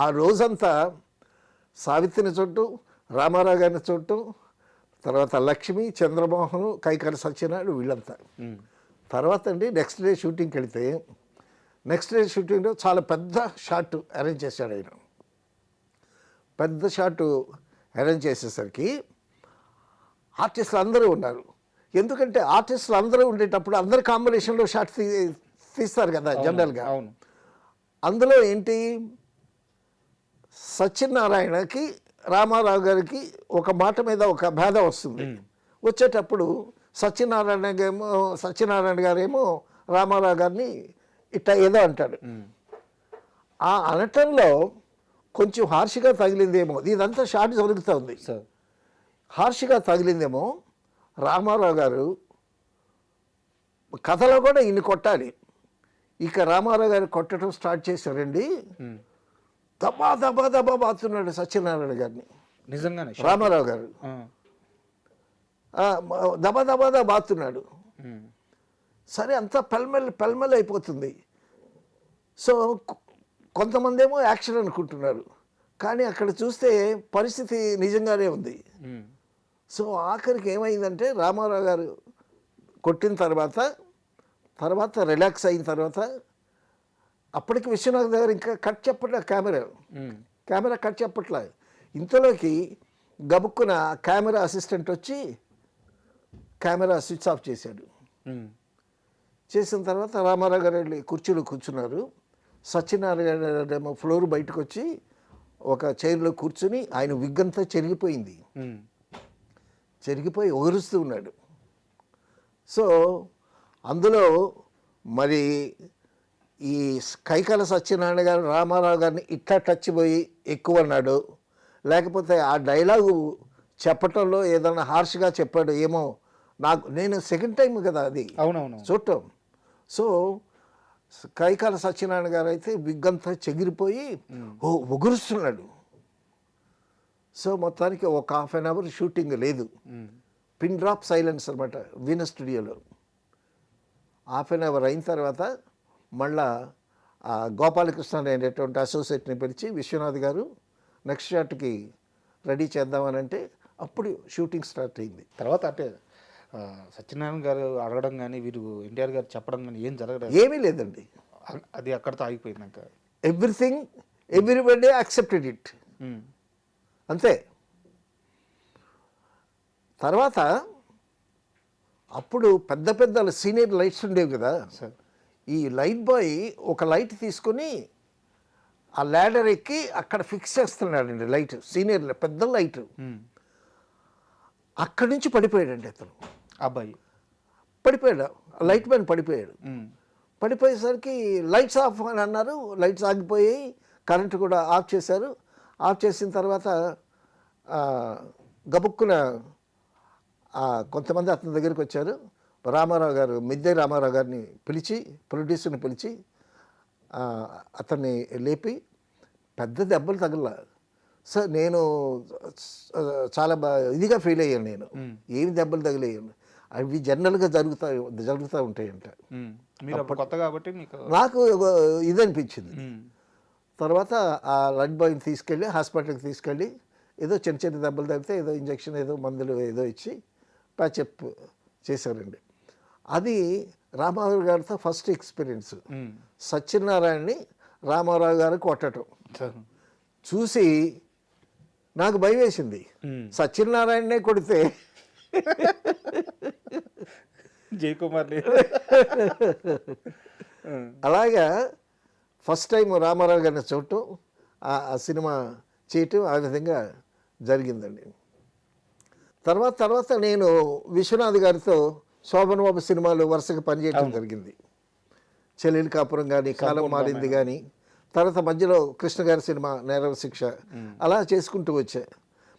ఆ రోజంతా సావిత్రిని చూడటం, రామారావు గారిని చూడటం, తర్వాత లక్ష్మి, చంద్రమోహన్, కైకాల సత్యనారాయణ వీళ్ళంతా. తర్వాత అండి నెక్స్ట్ డే షూటింగ్కి వెళితే నెక్స్ట్ డే షూటింగ్లో చాలా పెద్ద షాట్ అరేంజ్ చేశాడు ఆయన. పెద్ద షాట్ అరేంజ్ చేసేసరికి ఆర్టిస్టులు అందరూ ఉన్నారు. ఎందుకంటే ఆర్టిస్టులు అందరూ ఉండేటప్పుడు అందరు కాంబినేషన్లో షాట్ తీస్తారు కదా జనరల్గా. అవును. అందులో ఏంటి, సత్యనారాయణకి రామారావు గారికి ఒక మాట మీద ఒక భేదం వస్తుంది. వచ్చేటప్పుడు సత్యనారాయణ గారేమో రామారావు గారిని ఇట్లా ఏదో అంటాడు. ఆ అనటంలో కొంచెం హార్ష్గా తగిలిందేమో, ఇదంతా షార్ట్ జరుగుతూ ఉంది, హార్ష్గా తగిలిందేమో. రామారావు గారు కథలో కూడా ఇన్ని కొట్టాలి, ఇక రామారావు గారు కొట్టడం స్టార్ట్ చేశారండి. దబా దబా దబా బాతున్నాడు సత్యనారాయణ గారిని. నిజంగానే రామారావు గారు దబా దబా దబా బాతున్నాడు. సరే అంతా పెల్మెల్ అయిపోతుంది. సో కొంతమంది ఏమో యాక్షన్ అనుకుంటున్నారు, కానీ అక్కడ చూస్తే పరిస్థితి నిజంగానే ఉంది. సో ఆఖరికి ఏమైందంటే రామారావు గారు కొట్టిన తర్వాత రిలాక్స్ అయిన తర్వాత, అప్పటికి విశ్వనాథ్ గారు ఇంకా కట్ చెప్పట్లే, కెమెరా కట్ చెప్పట్లే. ఇంతలోకి గబుక్కున కెమెరా అసిస్టెంట్ వచ్చి కెమెరా స్విచ్ ఆఫ్ చేశాడు. చేసిన తర్వాత రామారావు గారు వెళ్ళి కుర్చీలో కూర్చున్నారు. సత్యనారాయణ ఏమో ఫ్లోర్ బయటకు వచ్చి ఒక చైర్లో కూర్చుని, ఆయన విగ్గంతా చెరిగిపోయి ఒగురుస్తూ ఉన్నాడు. సో అందులో మరి ఈ కైకాల సత్యనారాయణ గారు రామారావు గారిని ఇట్లా టచ్ పోయి ఎక్కువ అన్నాడు, లేకపోతే ఆ డైలాగు చెప్పటంలో ఏదైనా హార్ష్గా చెప్పాడు ఏమో. నేను సెకండ్ టైం కదా అది చూడటం. సో కైకాల సత్యనారాయణ గారు అయితే విగ్గంతా చెగిరిపోయి ఒగురుస్తున్నాడు. సో మొత్తానికి ఒక హాఫ్ అన్ అవర్ షూటింగ్ లేదు, పిన్ డ్రాప్ సైలెన్స్ అనమాట వీనస్ స్టూడియోలో. హాఫ్ అన్ అవర్ అయిన తర్వాత మళ్ళా గోపాలకృష్ణ అనేటువంటి అసోసియేట్ని పిలిచి, విశ్వనాథ్ గారు నెక్స్ట్ షాట్కి రెడీ చేద్దామని అంటే అప్పుడు షూటింగ్ స్టార్ట్ అయింది. తర్వాత అంటే సత్యనారాయణ గారు అడగడం కానీ వీరు ఎన్టీఆర్ గారు చెప్పడం కానీ ఏం జరగలేదు? ఏమీ లేదండి, అది అక్కడితో ఆగిపోయిందాక ఎవ్రీబడి యాక్సెప్టెడ్ ఇట్, అంతే. తర్వాత అప్పుడు పెద్ద సీనియర్ లైట్స్ ఉండేవి కదా, ఈ లైట్ బాయ్ ఒక లైట్ తీసుకొని ఆ ల్యాడర్ ఎక్కి అక్కడ ఫిక్స్ చేస్తున్నాడండి లైట్, సీనియర్ పెద్ద లైట్. అక్కడి నుంచి పడిపోయాడండి అతను, అబ్బాయి పడిపోయాడు, లైట్ మ్యాన్ పడిపోయాడు. పడిపోయేసరికి లైట్స్ ఆఫ్ అని అన్నారు, లైట్స్ ఆగిపోయి కరెంటు కూడా ఆఫ్ చేశారు. ఆఫ్ చేసిన తర్వాత గబుక్కున కొంతమంది అతని దగ్గరికి వచ్చారు. రామారావు గారు, మిద్దె రామారావు గారిని పిలిచి, ప్రొడ్యూసర్ని పిలిచి అతన్ని లేపి, పెద్ద దెబ్బలు తగల సార్, నేను చాలా ఇదిగా ఫీల్ అయ్యాను. నేను ఏమి దెబ్బలు తగిలేయాను, అవి జనరల్గా జరుగుతూ ఉంటాయంట. కొత్త కాబట్టి నాకు ఇది అనిపించింది. తర్వాత ఆ లైట్ బాయ్ని తీసుకెళ్ళి హాస్పిటల్కి తీసుకెళ్ళి ఏదో చిన్న దెబ్బలు తగిలితే ఏదో ఇంజక్షన్ ఏదో మందులు ఏదో ఇచ్చి ప్యాచప్ చేశారండి. అది రామారావు గారితో ఫస్ట్ ఎక్స్పీరియన్స్. సత్యనారాయణని రామారావు గారు కొట్టడం చూసి నాకు భయం వేసింది. సత్యనారాయణనే కొడితే జయకుమార్ అలాగా ఫస్ట్ టైం రామారావు గారిని చూడటం, ఆ సినిమా చేయటం ఆ విధంగా జరిగిందండి. తర్వాత నేను విశ్వనాథ్ గారితో శోభన్ బాబు సినిమాలు వరుసగా పనిచేయడం జరిగింది. చెల్లెలి కాపురం కానీ, కాలం మారింది కానీ, తర్వాత మధ్యలో కృష్ణ గారి సినిమా నేరవ శిక్ష, అలా చేసుకుంటూ వచ్చా.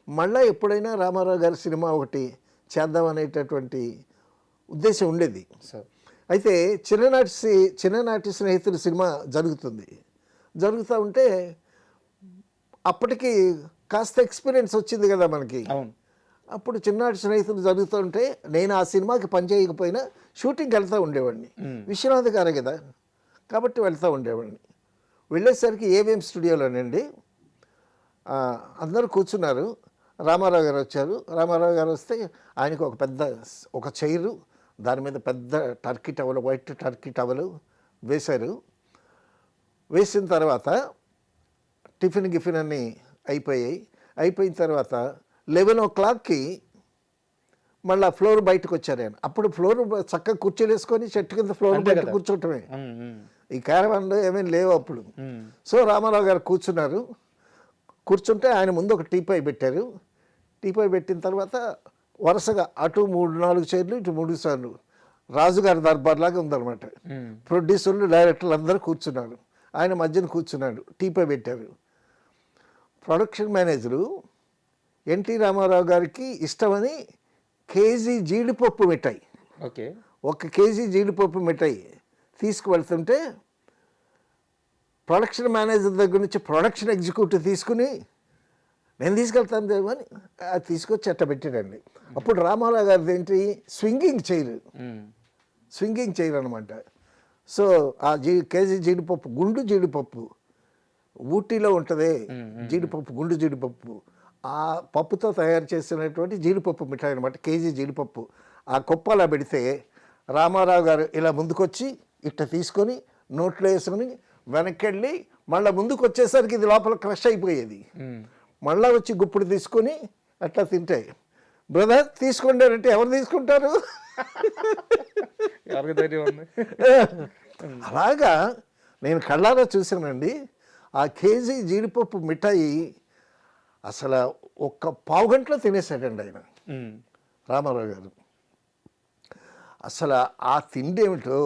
మళ్ళీ ఎప్పుడైనా రామారావు గారి సినిమా ఒకటి చేద్దామనేటటువంటి ఉద్దేశం ఉండేది. అయితే చిన్ననాటి స్నేహితులు సినిమా జరుగుతూ ఉంటే అప్పటికి కాస్త ఎక్స్పీరియన్స్ వచ్చింది కదా మనకి. అప్పుడు చిన్ననాటి స్నేహితులు జరుగుతూ ఉంటే నేను ఆ సినిమాకి పనిచేయకపోయినా షూటింగ్కి వెళ్తూ ఉండేవాడిని. విశ్వనాథ్ గారే కదా కాబట్టి వెళ్తూ ఉండేవాడిని. వెళ్ళేసరికి ఏవిఎం స్టూడియోలోనండి అందరూ కూర్చున్నారు. రామారావు గారు వచ్చారు. రామారావు గారు వస్తే ఆయనకు ఒక పెద్ద ఒక చైరు, దాని మీద పెద్ద Turkey towel, white Turkey towel వేశారు. వేసిన తర్వాత టిఫిన్ అన్నీ అయిపోయాయి. అయిపోయిన తర్వాత 11 మళ్ళీ ఫ్లోర్ బయటకు వచ్చారు ఆయన. అప్పుడు ఫ్లోర్ చక్కగా కుర్చీలు వేసుకొని చెట్టు కింద ఫ్లోర్ బయట కూర్చోటమే. ఈ క్యారవాన్లో ఏమేమి లేవు అప్పుడు. సో రామారావు గారు కూర్చున్నారు. కూర్చుంటే ఆయన ముందు ఒక టీపాయ్ పెట్టారు. టీపాయ్ పెట్టిన తర్వాత వరుసగా అటు 3-4 చైర్లు, ఇటు 3 సార్లు రాజుగారి దర్బార్లాగా ఉందన్నమాట. ప్రొడ్యూసర్లు, డైరెక్టర్లు అందరూ కూర్చున్నారు. ఆయన మధ్యన కూర్చున్నాడు. టీపాయ్ పెట్టారు. ప్రొడక్షన్ మేనేజరు ఎన్టీ రామారావు గారికి ఇష్టమని కేజీ జీడిపప్పు మిఠాయి, ఓకే, 1 కేజీ జీడిపప్పు మిఠాయి తీసుకువెళ్తుంటే ప్రొడక్షన్ మేనేజర్ దగ్గర నుంచి ప్రొడక్షన్ ఎగ్జిక్యూటివ్ తీసుకుని నేను తీసుకెళ్తాను దేవు అని అది తీసుకొచ్చి అట్ట పెట్టాడండి. అప్పుడు రామారావు గారిది ఏంటి, స్వింగింగ్ చైర్ అనమాట. సో ఆ కేజీ జీడిపప్పు, గుండు జీడిపప్పు ఊటీలో ఉంటుంది, జీడిపప్పు, గుండు జీడిపప్పు, ఆ పప్పుతో తయారు చేసినటువంటి జీడిపప్పు మిఠాయి అనమాట. కేజీ జీడిపప్పు ఆ కుప్పలా పెడితే రామారావు గారు ఇలా ముందుకొచ్చి ఇట్ట తీసుకొని నోట్లో వేసుకొని వెనక్కి వెళ్ళి మళ్ళీ ముందుకు వచ్చేసరికి ఇది లోపల క్రష్ అయిపోయేది. మళ్ళీ వచ్చి గుప్పుడు తీసుకొని అట్లా తింటే, బ్రదర్ తీసుకుంటారంటే ఎవరు తీసుకుంటారు? అలాగా నేను కళ్ళారా చూశానండి. ఆ కేజీ జీడిపప్పు మిఠాయి అసలు 1 పావు గంటలో తినేసాడండి ఆయన, రామారావు గారు. అసలు ఆ తిండి ఏమిటో,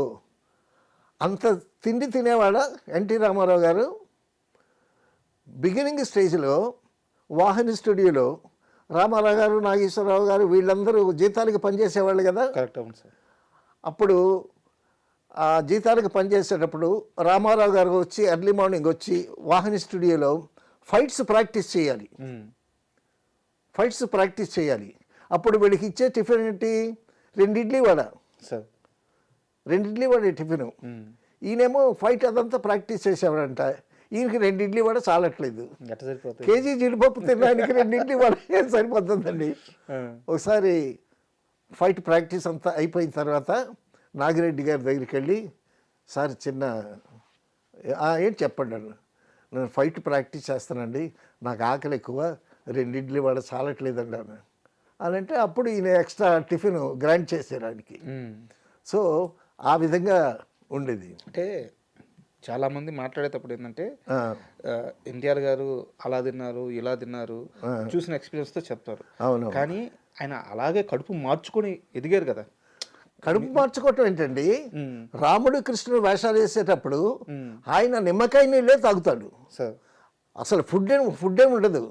అంత తిండి తినేవాడా ఎన్టీ రామారావు గారు. బిగినింగ్ స్టేజ్లో వాహిని స్టూడియోలో రామారావు గారు, నాగేశ్వరరావు గారు వీళ్ళందరూ జీతాలకు పనిచేసేవాళ్ళు కదా. కరెక్ట్, అవును సార్. అప్పుడు ఆ జీతాలకు పనిచేసేటప్పుడు రామారావు గారు వచ్చి ఎర్లీ మార్నింగ్ వచ్చి వాహిని స్టూడియోలో ఫైట్స్ ప్రాక్టీస్ చేయాలి. అప్పుడు వీళ్ళకి ఇచ్చే టిఫిన్ ఏంటి, 2 ఇడ్లీ వడ సార్, 2 ఇడ్లీ వడ టిఫిను. ఈయనేమో ఫైట్ అదంతా ప్రాక్టీస్ చేసేవాడంట. ఈయనకి 2 ఇడ్లీ వడ చాలట్లేదు. కేజీ జీడిపప్పు తినడానికి 2 ఇడ్లీ వడ ఏం సరిపోతుందండి. ఒకసారి ఫైట్ ప్రాక్టీస్ అంతా అయిపోయిన తర్వాత నాగిరెడ్డి గారి దగ్గరికి వెళ్ళి, సార్ చిన్న ఏంటి చెప్పండి అన్న, నేను ఫైట్ ప్రాక్టీస్ చేస్తానండి, నాకు ఆకలి ఎక్కువ, 2 ఇడ్లీ వడ చాలట్లేదండి అని అంటే అప్పుడు ఈయన ఎక్స్ట్రా టిఫిన్ గ్రాంట్ చేశారు ఆయనకి. సో ఆ విధంగా ఉండేది. అంటే చాలామంది మాట్లాడేటప్పుడు ఏంటంటే ఎన్టీఆర్ గారు అలా తిన్నారు, ఇలా తిన్నారు, చూసిన ఎక్స్పీరియన్స్తో చెప్తారు. అవును, కానీ ఆయన అలాగే కడుపు మార్చుకొని ఎదిగారు కదా. కడుపు మార్చుకోవటం ఏంటండి, రాముడు కృష్ణుడు వేషాలు వేసేటప్పుడు ఆయన నిమ్మకాయ నీళ్ళే తాగుతాడు సార్. అసలు ఫుడ్ ఏమి ఉండదు.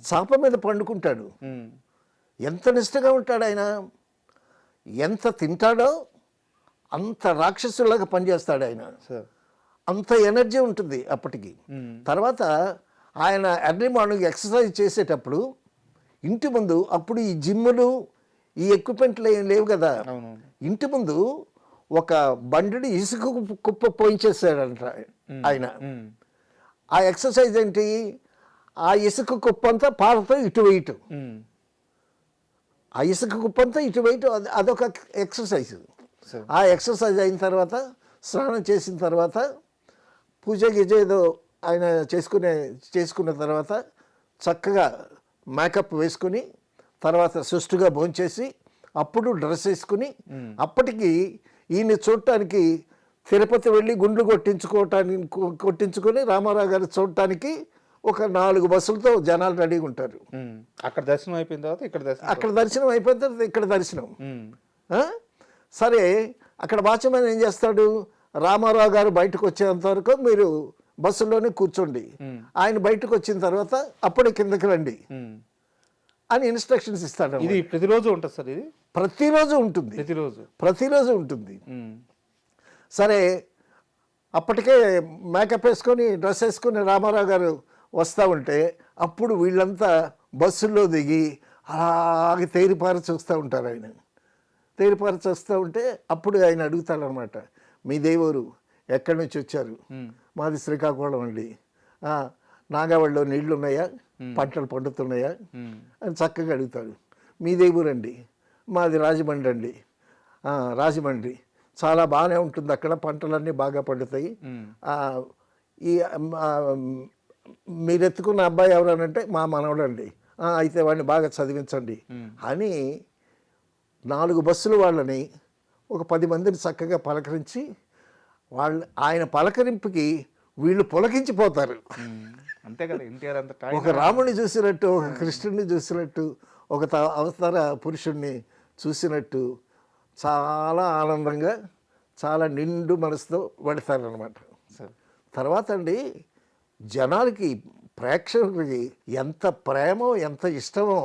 చాప మీద పండుకుంటాడు. ఎంత నిష్టగా ఉంటాడు ఆయన, ఎంత తింటాడో అంత రాక్షసులాగా పనిచేస్తాడు ఆయన. అంత ఎనర్జీ ఉంటుంది అప్పటికి. తర్వాత ఆయన ఎర్లీ మార్నింగ్ ఎక్సర్సైజ్ చేసేటప్పుడు ఇంటి ముందు, అప్పుడు ఈ జిమ్ములు ఈ ఎక్విప్మెంట్లు ఏం లేవు కదా, ఇంటి ముందు ఒక బండిని ఇసుక కుప్ప పోయించేసాడంట ఆయన. ఆ ఎక్సర్సైజ్ ఏంటి, ఆ ఇసుక కుప్ప అంతా పారతో ఇటు వేయటం, ఆ ఇసుక కుప్ప అంతా ఇటు వేయటం, అదొక ఎక్సర్సైజ్. ఆ ఎక్సర్సైజ్ అయిన తర్వాత స్నానం చేసిన తర్వాత పూజ గీజ ఏదో ఆయన చేసుకున్న తర్వాత చక్కగా మేకప్ వేసుకుని తర్వాత సుష్టుగా భోంచేసి అప్పుడు డ్రెస్ వేసుకుని, అప్పటికి ఈయన చూడటానికి తిరుపతి వెళ్ళి గుండ్లు కొట్టించుకొని రామారావు గారు చూడటానికి ఒక 4 బస్సులతో జనాలు రెడీగా ఉంటారు. అక్కడ దర్శనం అయిపోయిన తర్వాత ఇక్కడ దర్శనం. సరే, అక్కడ వాచ్మెన్ ఏం చేస్తాడు, రామారావు గారు బయటకు వచ్చేంత వరకు మీరు బస్సులోనే కూర్చోండి, ఆయన బయటకు వచ్చిన తర్వాత అప్పుడే కిందకి రండి అని ఇన్స్ట్రక్షన్స్ ఇస్తాడు. ఇది ప్రతిరోజు ఉంటుంది సార్? ఇది ప్రతిరోజు ఉంటుంది. సరే, అప్పటికే మేకప్ వేసుకొని డ్రెస్ వేసుకొని రామారావు గారు వస్తూ ఉంటే అప్పుడు వీళ్ళంతా బస్సుల్లో దిగి అలాగే తేరిపార చూస్తూ ఉంటారు. ఆయన తేరిపార చూస్తూ ఉంటే అప్పుడు ఆయన అడుగుతాడనమాట, మీ దేవురు ఎక్కడి నుంచి వచ్చారు? మాది శ్రీకాకుళం అండి. నాగావళిలో నీళ్లు ఉన్నాయా, పంటలు పండుతున్నాయా అని చక్కగా అడుగుతాడు. మీదే ఊరండి, మాది రాజమండ్రి అండి. రాజమండ్రి చాలా బాగానే ఉంటుంది, అక్కడ పంటలన్నీ బాగా పండుతాయి. ఈ మీరు ఎత్తుకున్న అబ్బాయి ఎవరనంటే మా మనవడండి. అయితే వాడిని బాగా చదివించండి అని 4 బస్సులు వాళ్ళని ఒక 10 మందిని చక్కగా పలకరించి ఆయన పలకరింపుకి వీళ్ళు పులకించిపోతారు. అంతే కదా, ఎన్టీఆర్ అంత ఒక రాముడిని చూసినట్టు, ఒక కృష్ణుడిని చూసినట్టు, ఒక అవతార పురుషుణ్ణి చూసినట్టు చాలా ఆనందంగా, చాలా నిండు మనసుతో పడతారనమాట. తర్వాత అండి జనాలకి, ప్రేక్షకులకి ఎంత ప్రేమో ఎంత ఇష్టమో